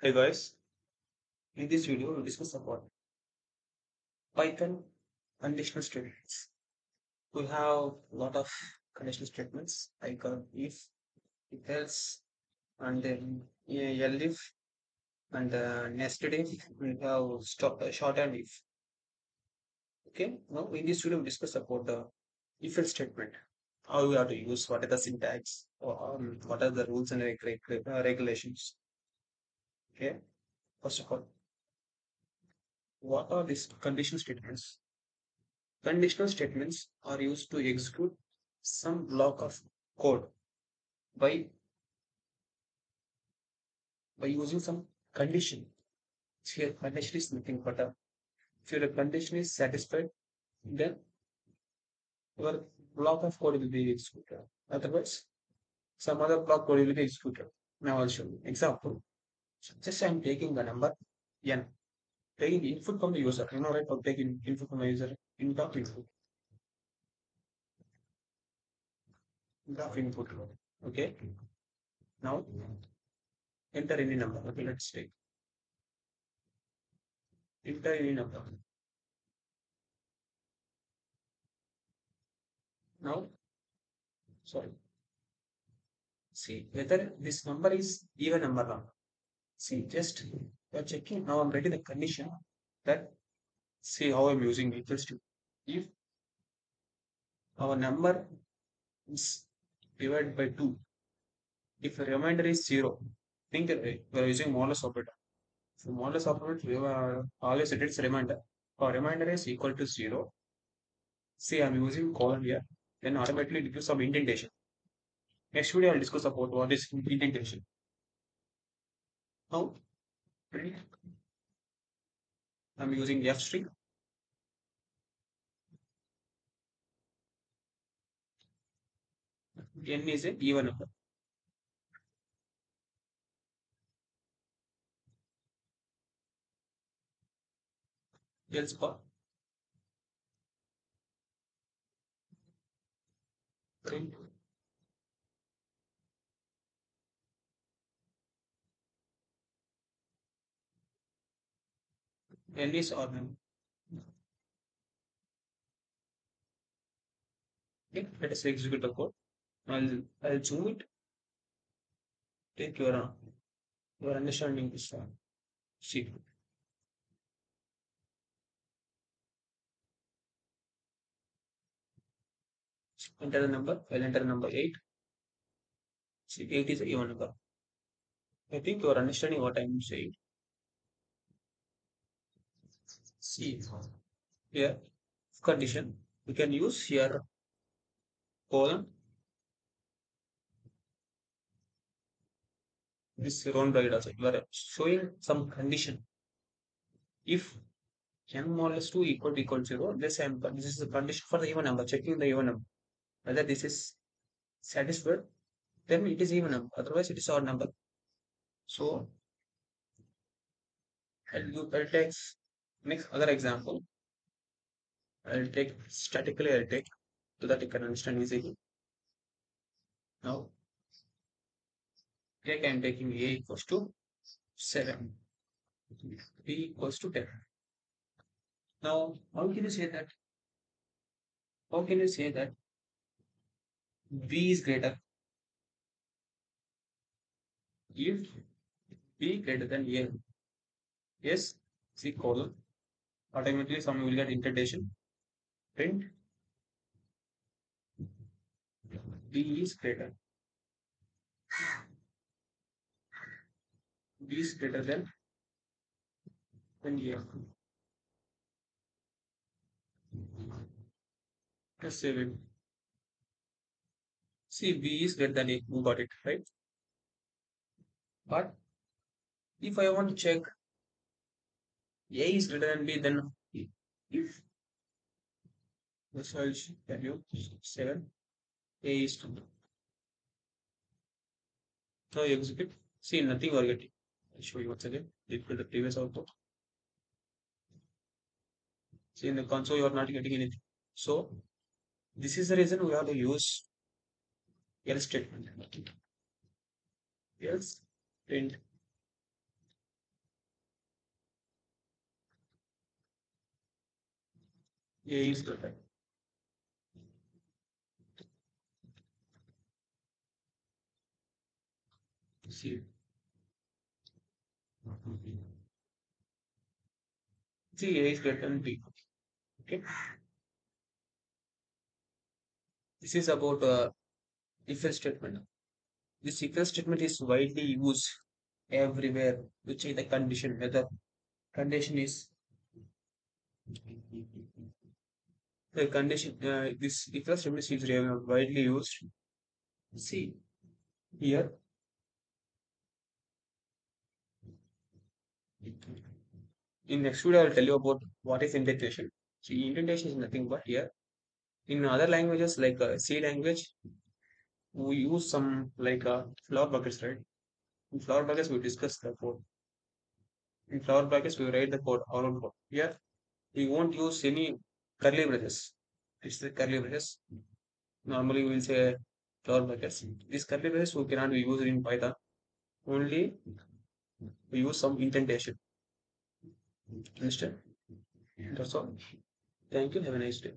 Hey guys, in this video we'll discuss about Python conditional statements. We have a lot of conditional statements like if else, and then elif and nested if. We have short and if. Okay, now in this video we discuss about the if else statement. How we have to use, what are the syntax, or what are the rules and regulations. Okay, first of all, what are these conditional statements? Conditional statements are used to execute some block of code by using some condition. Here, condition is nothing but if your condition is satisfied, then your block of code will be executed. Otherwise, some other block code will be executed. Now I'll show you. Example. Just I'm taking the number n, taking input from the user. You know, right? I'm taking input from the user. Input. Okay. Now enter any number. Okay, let's take enter any number. Now, sorry. See whether this number is even number or not. See, just you're checking. Now I'm writing the condition that see how I'm using it. Just if our number is divided by 2, if the remainder is 0, think that we're using modulus operator. So modulus operator, we have always it is remainder. Our remainder is equal to 0. See, I'm using colon here. Then automatically it gives some indentation. Next video I'll discuss about what is indentation. Now, I'm using F string. N is a even number. Else for print N is ornament. Okay, let us execute the code. I'll zoom it. Take your understanding this one. See, enter the number. I'll enter number 8. See, 8 is a even number. I think you're understanding what I'm saying. See, here condition. We can use here colon this round bracket also. You are showing some condition. If n minus 2 equal to 0, this is the condition for the even number. Checking the even number whether this is satisfied, then it is even number. Otherwise, it is odd number. So I'll take next other example. I'll take statically. I'll take so that you can understand easily. Now, take I'm taking a equals to 7, b equals to 10. Now, how can you say that? How can you say that b is greater if b greater than a? Yes, see colon. Automatically, some will get indentation. Print b is greater. B is greater than a. Just save it. See, B is greater than A. You got it, right? But if I want to check A is greater than B, then if this I'll tell you 7, A is 2. Now you execute. See, nothing we're getting. I'll show you once again. Equal the previous output. See, in the console, you are not getting anything. So, this is the reason we have to use else statement. Else print A is greater. C. C, A is greater than B. Okay. This is about if else statement. This if else statement is widely used everywhere to check the condition whether condition is the condition. This if else statement is widely used. See here in next video I will tell you about what is indentation. See, indentation is nothing but here in other languages like C language we use some like flower buckets, right? In flower buckets we discuss the code. In flower brackets, we write the code, our own code. Here, we won't use any curly braces. It's the curly braces. Normally, we will say flower brackets. These curly braces we cannot be used in Python. Only we use some indentation. Understand? That's all. Thank you. Have a nice day.